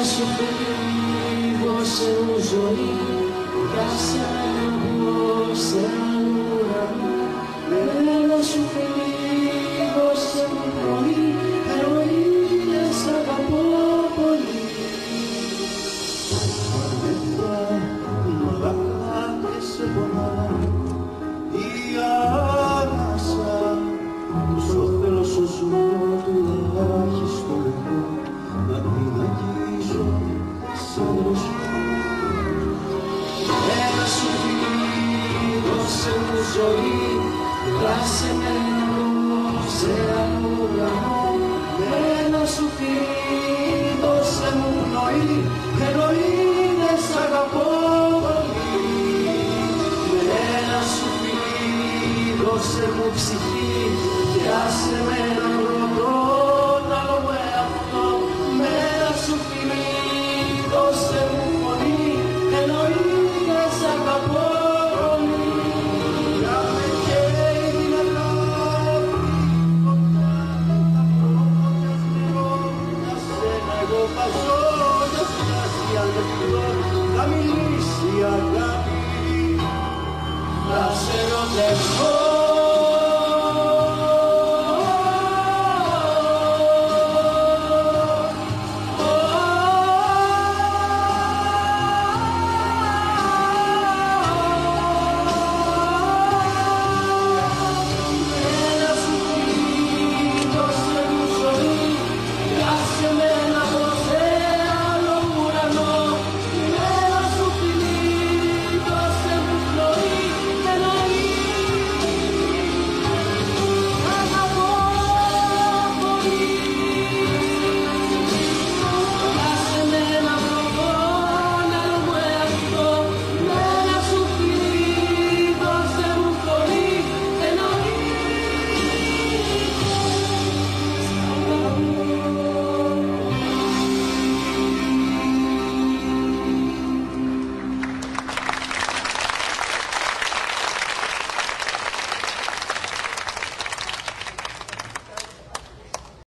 σου φύγει, δώσε μου ζωή, για σένα εγώ σε άλλο ουρανό. Έλα σου φύγει, δώσε μου πνοή, ερωίνε σ' αγαπώ πολύ. Μαλάκα και σε πονά η ανάσα, όσο θέλω σου ζω τουλάχιστον εγώ να την αγγίζω σαν δροσιά. Έλα σου φύγει, δώσε μου ζωή, δράσε με εγώ σε άλλο ουρανό. Έλα σου φύγει, δώσε μου πνοή, ερωίνε σ' αγαπώ πολύ. Έλα σου φύγει, δώσε μου ψυχή, και άσε με να βρω τον άλλο μου εαυτό. Έλα σου φύγει, δώσε μου φωνή, ερωίνε σ' αγαπώ πολύ. Για με καίει την αγάπη, για σένα εγώ θα ζω, για σκιάζει αλευτό, θα μιλήσει η αγάπη. Θα σε ρωτήσω